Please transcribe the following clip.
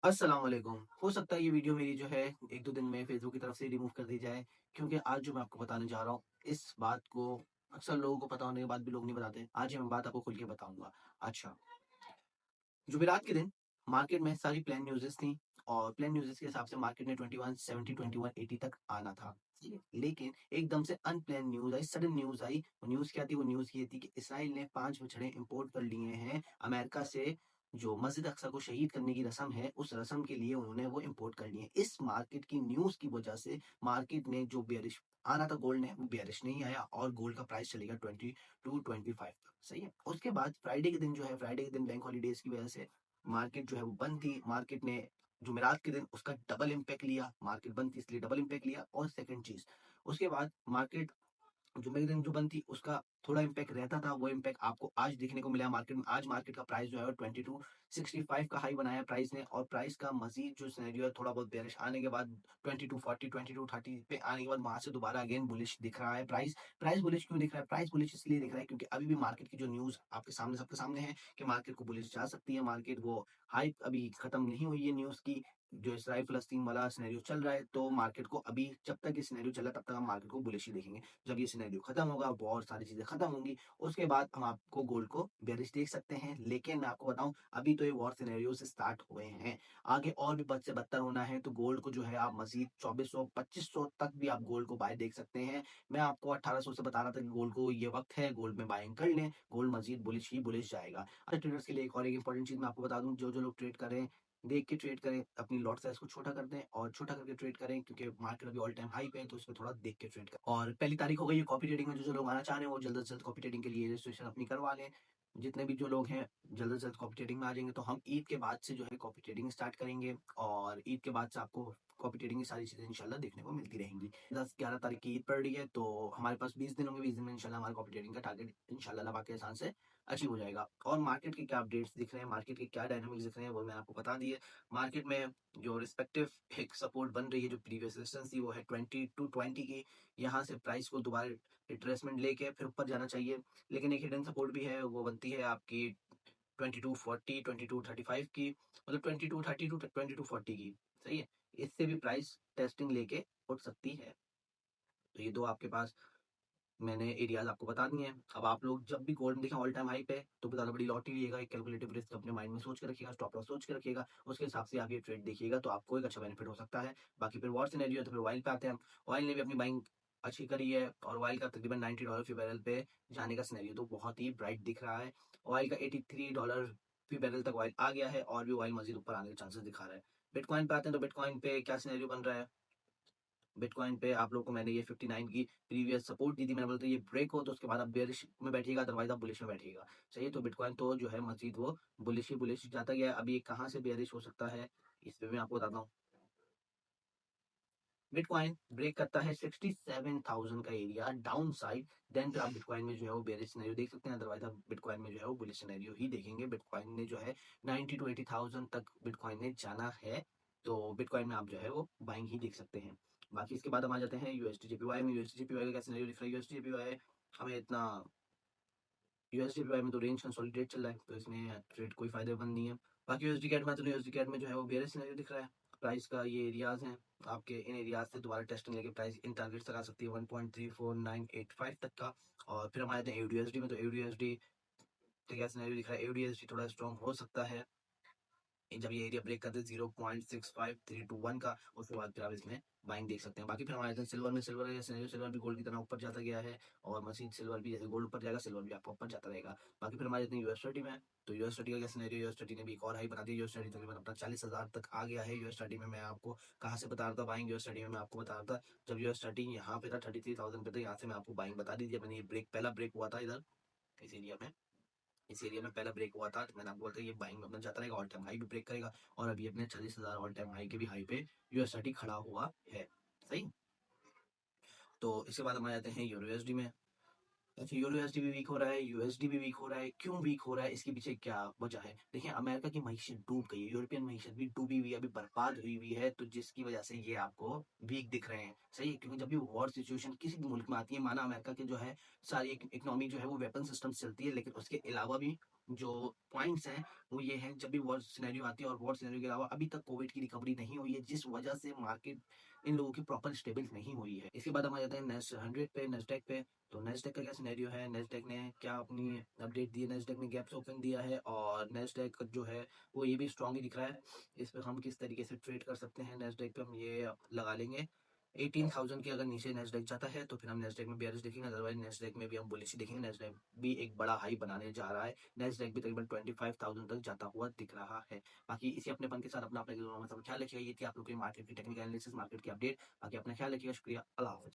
अस्सलाम वालेकुम। हो सकता है ये वीडियो मेरी जो है 1-2 दिन में फ़ेसबुक की तरफ से रिमूव कर दी जाए, क्योंकि आज जो मैं आपको बताने जा रहा हूँ, इस बात को अक्सर लोगों को पता होने के बाद भी लोग नहीं बताते। आज ये मैं बात आपको खुल के बताऊँगा। अच्छा, जुमेरात के दिन मार्केट में सारी प्लान न्यूज़ेज़ थी और प्लान न्यूज़ेज़ के हिसाब से मार्केट ने 2170, 2180 तक आना था। ठीक है? लेकिन एकदम से अनप्लान्ड न्यूज़ आई, सडन न्यूज़ आई। वो न्यूज़ क्या थी? वो न्यूज़ ये थी कि इसराइल ने 5 बछड़े इम्पोर्ट कर लिए हैं अमेरिका से। जो मस्जिद अक्सा को शहीद करने की रस्म है, उस रस्म के लिए उन्होंने वो इम्पोर्ट कर लिए हैं। इस मार्केट की न्यूज़ की वजह से मार्केट में जो बेयरिश आना था गोल्ड ने, वो बेयरिश नहीं आया और गोल्ड का प्राइस चलेगा 22-25 तक। सही है? उसके बाद फ्राइडे के दिन जो है, फ्राइडे के दिन बैंक हॉलिडेज़ की वजह से मार्केट जो है वो बंद थी। मार्केट ने जुमेरात के दिन उसका डबल इम्पैक्ट लिया, मार्केट बंद थी इसलिए डबल इम्पैक्ट लिया। और सेकंड चीज़, उसके बाद मार्केट जुमे के दिन जो बंद थी उसका थोड़ा इम्पैक्ट रहता था, वो इम्पैक्ट आपको आज देखने को मिला मार्केट में। आज मार्केट का प्राइस जो है वो 2265 का हाई बनाया प्राइस ने, और प्राइस का मज़ीद जो सिनेरियो है थोड़ा बहुत बेयरिश आने के बाद 2240, 2230 पे आने के बाद वहाँ से दोबारा अगेन बुलिश दिख रहा है प्राइस। प्राइस बुलिश क्यों दिख रहा है? प्राइस बुलिश इसलिए दिख रहा है क्योंकि अभी भी मार्केट की जो न्यूज़ आपके सामने सबके सामने है कि मार्केट को बुलिश जा सकती है। मार्केट वो हाइप अभी खत्म नहीं हुई है न्यूज़ की। जो इसराइल फ़लस्तीन वाला सिनेरियो चल रहा है, तो मार्केट को अभी जब तक ये सिनेरियो चल रहा है तब तक हम मार्केट को बुलिश ही देखेंगे। जब ये सिनेरियो खत्म होगा, वॉर सारी चीज़ें खत्म होंगी, उसके बाद हम आपको गोल्ड को बेयरिश देख सकते हैं। लेकिन मैं आपको बताऊँ, अभी तो ये वॉर सिनेरियोज़ स्टार्ट हुए हैं। आगे और भी बद से बदतर होना है, तो गोल्ड को जो है आप मज़ीद 2400-2500 तक भी आप गोल्ड को बाय देख सकते हैं। मैं आपको 1800 से बता रहा था कि गोल्ड को ये वक़्त है, गोल्ड में बाइंग कर लें, गोल्ड मज़ीद बुलिश ही बुलिश जाएगा। अच्छा, ट्रेडर्स के लिए एक और एक इम्पोर्टेंट चीज़ मैं आपको बता दूँ, जो-जो लोग ट्रेड कर रहे हैं, देख के ट्रेड करें, अपनी लॉट साइज़ को छोटा कर दें और छोटा करके ट्रेड करें, क्योंकि मार्केट अभी ऑल टाइम हाई पे है, तो इसमें थोड़ा देख के ट्रेड करें। और पहली तारीख हो गई है कॉपी ट्रेडिंग में, जो-जो लोग आना चाह रहे हैं वो जल्द से जल्द कॉपी ट्रेडिंग के लिए रजिस्ट्रेशन अपनी करवा लें। जितने भी जो लोग हैं जल्द से जल्द कॉपी ट्रेडिंग में आ जाएँगे, तो हम ईद के बाद से जो है कॉपी ट्रेडिंग स्टार्ट करेंगे और ईद के बाद से आपको कॉपी ट्रेडिंग की सारी चीज़ें इंशाल्लाह देखने को मिलती रहेंगी। 10-11 तारीख की ईद पड़ रही है, तो हमारे पास 20 दिन होंगे, 20 दिन में इंशाल्लाह हमारा कॉपी ट्रेडिंग का टारगेट इंशाल्लाह अल्लाह पाक के एहसान से अचीव हो जाएगा। और मार्केट के क्या अपडेट्स दिख रहे हैं, मार्केट के क्या डायनामिक्स दिख रहे हैं, वो मैं आपको बता दिए। मार्केट में जो रिस्पेक्टिव एक सपोर्ट बन रही है, जो प्रीवियस रेजिस्टेंस थी वो है 20 की। यहाँ से प्राइस को दोबारा रिट्रेसमेंट लेके फिर ऊपर जाना चाहिए। लेकिन एक हिडन सपोर्ट भी है, वो बनती है आपकी 2240, 2235 की, मतलब 2230 टू 2240 की। सही है? इससे भी प्राइस टेस्टिंग लेके उठ सकती है। तो ये 2 आपके पास मैंने एरियाज़ आपको बता दिए हैं। अब आप लोग जब भी गोल्ड में देखें ऑल टाइम हाई पे, तो ज़्यादा बड़ी लॉट नहीं लीजिएगा। एक कैलकुलेटिव रिस्क अपने माइंड में सोच के रखिएगा, स्टॉप लॉस सोच के रखिएगा। उसके हिसाब से आप ये ट्रेड देखिएगा, तो आपको एक अच्छा बेनिफिट हो सकता है। बाकी फिर वॉर सिनेरियो है, तो फिर ऑयल पे आते हैं हम। ऑयल ने भी अपनी बाइंग अच्छी करी है और ऑयल का तकरीबन $90 फी बैरल पे जाने का सिनेरियो तो बहुत ही ब्राइट दिख रहा है। ऑयल का $83 फी बैरल तक ऑयल आ गया है और भी ऑयल मज़ीद ऊपर आने के चांसेस दिखा रहा है। बिटकॉइन पे आते हैं, तो बिटकॉइन पे क्या सिनेरियो बन रहा है? बिटकॉइन पे आप लोगों को मैंने ये 59 की प्रीवियस सपोर्ट दी थी। मैंने बोला था ये ब्रेक हो तो उसके बाद आप बेयरिश में बैठिएगा, अदरवाइज़ आप बुलिश में बैठिएगा। सही है? तो बिटकॉइन तो जो है मज़ीद वो बुलिश ही बुलिश जाता गया है। अभी ये कहाँ से बेयरिश हो सकता है, इस पे मैं आपको बताता हूँ। बिटकॉइन ब्रेक करता है 67,000 का एरिया डाउन साइड, देन फिर आप बिटकॉइन में जो है वो बेयरिश सिनेरियो देख सकते हैं, अदरवाइज़ आप बिटकॉइन में जो है वो बुलिश सिनेरियो ही देखेंगे। बिटकॉइन ने जो है 90 टू 80,000 तक बिटकॉइन ने जाना है, तो बिटकॉइन में आप जो है वो बाइंग ही देख सकते हैं। बाकी इसके बाद हम आ जाते हैं यूएसडी-जेपीवाई में। यूएसडी-जेपीवाई का क्या सिनेरियो दिख रहा है? यूएसडी-जेपीवाई हमें इतना यूएसडी-जेपीवाई में तो रेंज कंसोलिडेट चल रहा है, तो इसमें ट्रेड कोई फ़ायदेमंद नहीं है। बाकी यूएसडी कैड में तो यूएसडी कैड में जो है वो बेयरिश सिनेरियो दिख रहा है। प्राइस का ये एरियाज़ हैं, आपके इन एरियाज़ से दोबारा टेस्टिंग लेके प्राइस इन टारगेट्स तक आ सकती है 1.34985 तक का। और फिर हम आते हैं एयूडीएसडी में, तो एयूडीएसडी का क्या सिनेरियो दिख रहा है? एयूडीएसडी थोड़ा स्ट्रॉन्ग हो सकता है जब ये एरिया ब्रेक करते हैं 0.65321 का, उसके बाद फिर आप इसमें बाइंग देख सकते हैं। बाकी फिर हम आ जाते हैं सिल्वर में। सिल्वर का ये सिनेरियो, सिल्वर भी गोल्ड की तरह ऊपर जाता गया है और मशीन सिल्वर भी जैसे गोल्ड ऊपर जाएगा, सिल्वर भी आपका ऊपर जाता रहेगा। बाकी फिर हम आ जाते हैं यूएसडीटी में। तो यूएसडीटी का क्या सिनेरियो? यूएसडीटी ने भी एक और हाई बना दी। यूएसडीटी तकरीबन अपना 40,000 तक आ गया है। यूएसडीटी में मैं आपको कहाँ से बता रहा था बाइंग? यूएसडीटी में मैं आपको बता रहा था जब यूएसडीटी यहाँ पे था 33,000 पे था, यहाँ से मैं आपको बाइंग बता दी थी। मैंने ये ब्रेक पहला ब्रेक हुआ था इधर इस एरिया में। इस एरिया में पहला ब्रेक हुआ था, तो मैंने आपको बोला था ये बाइंग में अपना जाता रहेगा, ऑल टाइम हाई भी ब्रेक करेगा और अभी अपने 40,000 ऑल टाइम हाई के भी हाई पे यूएसडीटी खड़ा हुआ है। सही। तो इसके बाद हम आ जाते हैं यूरो यूएसडी में। अच्छा, यूरो यूएसडी भी वीक हो रहा है, यूएसडी भी वीक हो रहा है। क्यों वीक हो रहा है? इसके पीछे क्या वजह है? देखिए, अमेरिका की मईशत डूब गई है, यूरोपियन मईशत भी डूबी हुई है, अभी बर्बाद हुई हुई है, तो जिसकी वजह से ये आपको वीक दिख रहे हैं। सही है? क्योंकि जब भी वॉर सिचुएशन किसी भी मुल्क में आती है, माना अमेरिका के जो है सारी इकोनॉमी जो है वो वेपन सिस्टम से चलती है, लेकिन उसके अलावा भी जो पॉइंट्स हैं वो ये हैं, जब भी वॉर सिनेरियो आती है और वॉर सिनेरियो के अलावा अभी तक कोविड की रिकवरी नहीं हुई है, जिस वजह से मार्केट इन लोगों की प्रॉपर स्टेबल नहीं हुई है। इसके बाद हम आ जाते हैं नेस्ट 100 पे, नेस्डैक पे। तो नेस्डैक का क्या सिनेरियो है, नेस्डैक ने क्या अपनी अपडेट दी है, नेस्डैक ने गैप्स ओपन दिया है और नेस्डैक जो है वो ये भी स्ट्रांग ही दिख रहा है। इस पे हम किस तरीके से ट्रेड कर सकते हैं, नेस्डैक पे हम ये लगा लेंगे 18,000 के अगर नीचे नेस्डैक जाता है तो फिर हम नेस्डैक में बेयरिश देखेंगे, अदरवाइज नेस्डैक में भी हम बुलिश ही देखेंगे। नेस्डैक भी एक बड़ा हाई बनाने जा रहा है, नेस्डैक भी तकरीबन 25,000 तक जाता हुआ दिख रहा है। बाकी इसी अपनेपन के साथ अपना अपना ख्याल रखिएगा। ये थी आप लोग की मार्केट की टेक्निकल एनालिसिस, मार्केट की अपडेट। बाकी अपना ख्याल रखिएगा। शुक्रिया, अल्लाह हाफिज।